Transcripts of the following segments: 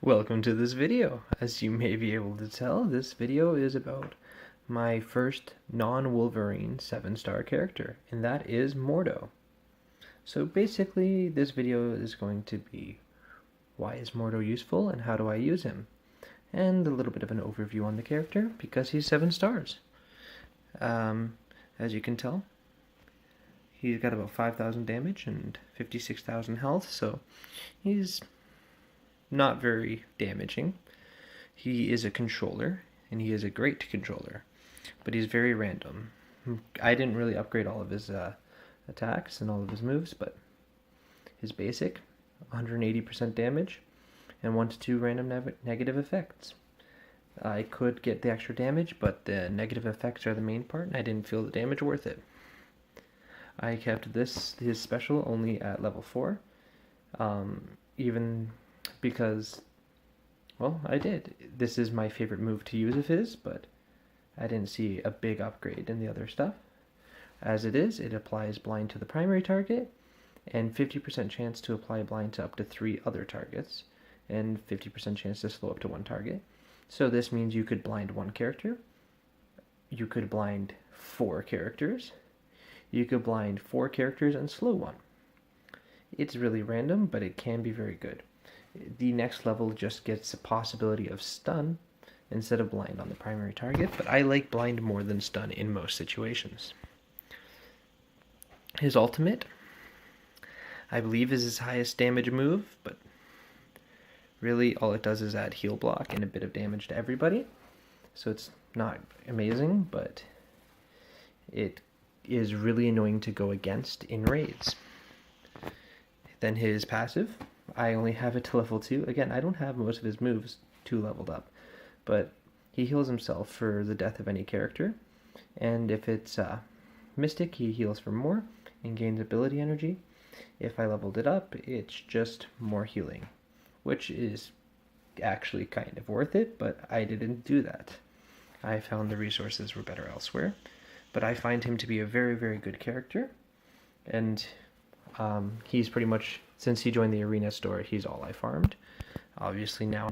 Welcome to this video. As you may be able to tell, this video is about my first non-Wolverine 7-star character, and that is Mordo. So basically, this video is going to be why is Mordo useful and how do I use him? And a little bit of an overview on the character, because he's 7 stars. As you can tell, he's got about 5,000 damage and 56,000 health, so he's not very damaging. He is a controller, and he is a great controller, but he's very random. I didn't really upgrade all of his attacks and all of his moves, but his basic, 180% damage, and 1 to 2 random negative effects. I could get the extra damage, but the negative effects are the main part, and I didn't feel the damage worth it. I kept his special only at level 4, even because, well, I did. This is my favorite move to use of his, but I didn't see a big upgrade in the other stuff. As it is, it applies blind to the primary target, and 50% chance to apply blind to up to 3 other targets, and 50% chance to slow up to 1 target. So this means you could blind 1 character, you could blind 4 characters, you could blind 4 characters and slow 1. It's really random, but it can be very good. The next level just gets a possibility of stun instead of blind on the primary target, but I like blind more than stun in most situations. His ultimate, I believe, is his highest damage move, but really all it does is add heal block and a bit of damage to everybody, so it's not amazing, but it is really annoying to go against in raids. Then his passive, I only have it to level 2. Again, I don't have most of his moves 2 leveled up, but he heals himself for the death of any character, and if it's Mystic, he heals for more and gains ability energy. If I leveled it up, it's just more healing, which is actually kind of worth it, but I didn't do that. I found the resources were better elsewhere, but I find him to be a very, very good character, and he's pretty much, since he joined the arena store, he's all I farmed. Obviously now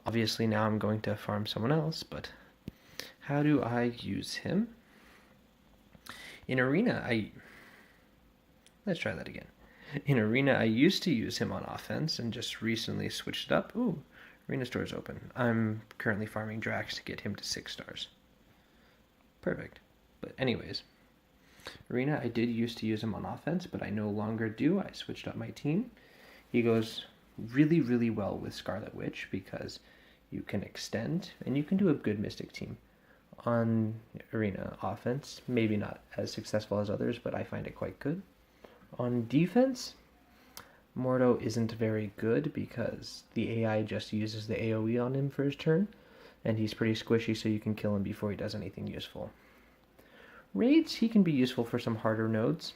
I'm going to farm someone else, but how do I use him? In arena, let's try that again. In arena, I used to use him on offense and just recently switched it up. Ooh, arena store is open. I'm currently farming Drax to get him to 6 stars. Perfect. But anyways, arena, I did used to use him on offense, but I no longer do. I switched up my team. He goes really, really well with Scarlet Witch because you can extend and you can do a good Mystic team. On arena offense, maybe not as successful as others, but I find it quite good. On defense, Mordo isn't very good because the AI just uses the AoE on him for his turn, and he's pretty squishy, so you can kill him before he does anything useful. Raids, he can be useful for some harder nodes.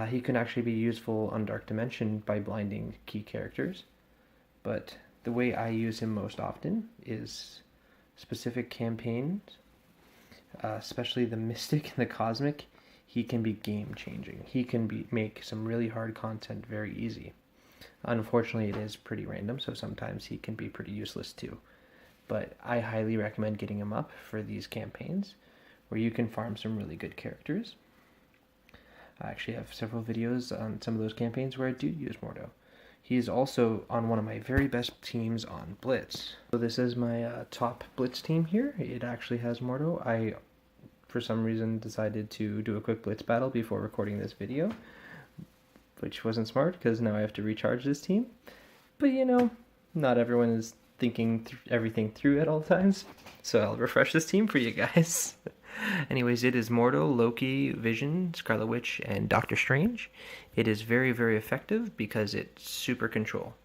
He can actually be useful on Dark Dimension by blinding key characters, but the way I use him most often is specific campaigns, especially the Mystic and the Cosmic. He can be game-changing. He can make some really hard content very easy. Unfortunately, it is pretty random, so sometimes he can be pretty useless too. But I highly recommend getting him up for these campaigns, where you can farm some really good characters. I actually have several videos on some of those campaigns where I do use Mordo. He is also on one of my very best teams on Blitz. So this is my top Blitz team here. It actually has Mordo. I, for some reason, decided to do a quick Blitz battle before recording this video, which wasn't smart because now I have to recharge this team. But you know, not everyone is thinking everything through at all times, so I'll refresh this team for you guys. Anyways, it is Mordo, Loki, Vision, Scarlet Witch, and Doctor Strange. It is very, very effective because it's super control.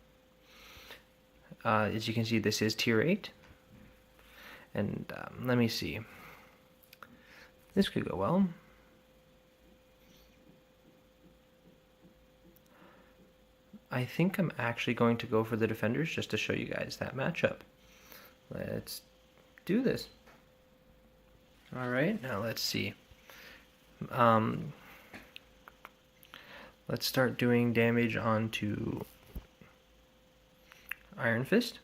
As you can see, this is tier 8. And let me see. This could go well. I think I'm actually going to go for the defenders just to show you guys that matchup. Let's do this. Alright, now let's see. Let's start doing damage onto Iron Fist.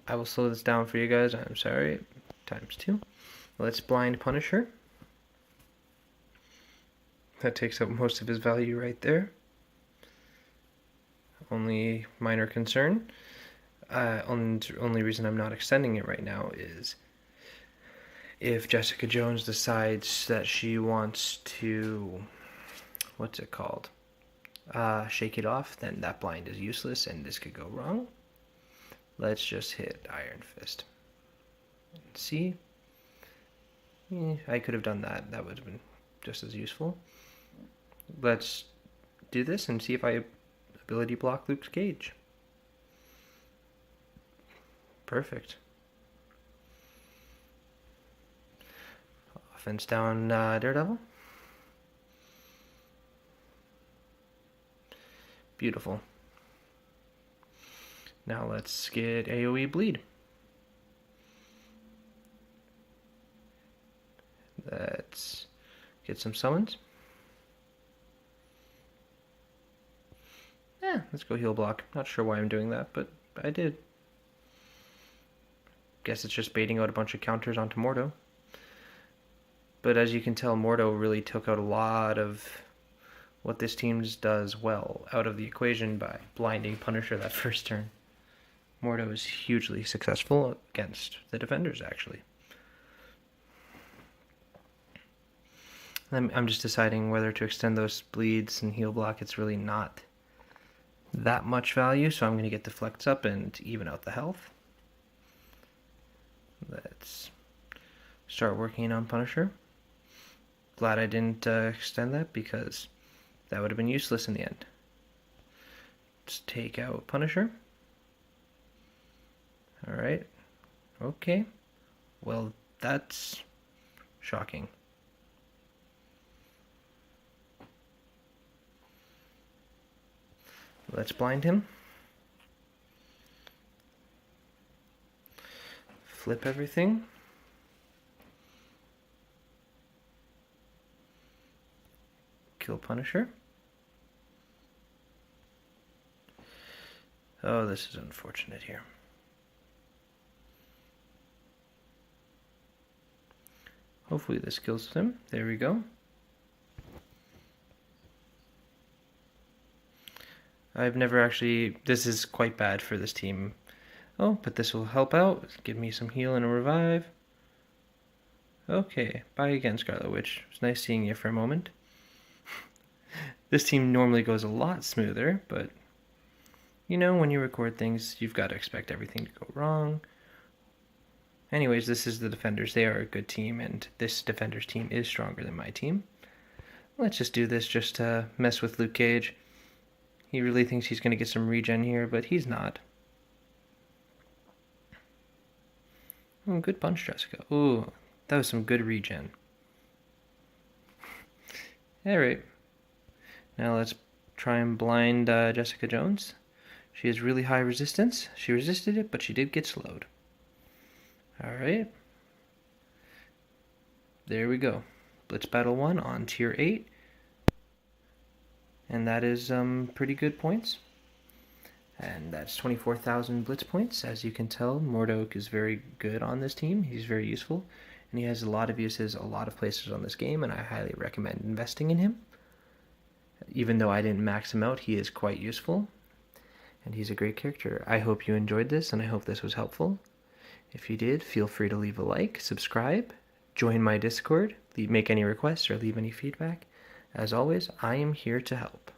I will slow this down for you guys, I'm sorry. ×2. Let's blind Punisher. That takes out most of his value right there. Only minor concern. Only reason I'm not extending it right now is if Jessica Jones decides that she wants to, what's it called? Shake it off, then that blind is useless and this could go wrong. Let's just hit Iron Fist. See? I could have done that. That would have been just as useful. Let's do this and see if I ability block Luke Cage. Perfect. Offense down Daredevil. Beautiful. Now let's get AoE bleed. Let's get some summons. Let's go heal block. Not sure why I'm doing that, but I did. Guess it's just baiting out a bunch of counters onto Mordo. But as you can tell, Mordo really took out a lot of what this team does well out of the equation by blinding Punisher that first turn. Mordo is hugely successful against the defenders, actually. I'm just deciding whether to extend those bleeds and heal block. It's really not that much value, so I'm going to get the flex up and even out the health. Let's start working on Punisher. Glad I didn't extend that because that would have been useless in the end. Let's take out Punisher. Alright. Okay. Well, that's shocking. Let's blind him. Flip everything. Kill Punisher. Oh, this is unfortunate here. Hopefully this kills him. There we go. I've never actually... This is quite bad for this team. Oh, but this will help out. Give me some heal and a revive. Okay, bye again, Scarlet Witch. It was nice seeing you for a moment. This team normally goes a lot smoother, but... You know, when you record things, you've got to expect everything to go wrong. Anyways, this is the Defenders. They are a good team, and this Defenders team is stronger than my team. Let's just do this just to mess with Luke Cage. He really thinks he's going to get some regen here, but he's not. Oh, good punch, Jessica. Ooh, that was some good regen. Alright. Now let's try and blind Jessica Jones. She has really high resistance. She resisted it, but she did get slowed. Alright. There we go. Blitz Battle 1 on Tier 8. And that is pretty good points. And that's 24,000 Blitz points. As you can tell, Mordo is very good on this team. He's very useful. And he has a lot of uses, a lot of places on this game, and I highly recommend investing in him. Even though I didn't max him out, he is quite useful. And he's a great character. I hope you enjoyed this, and I hope this was helpful. If you did, feel free to leave a like, subscribe, join my Discord, make any requests, or leave any feedback. As always, I am here to help.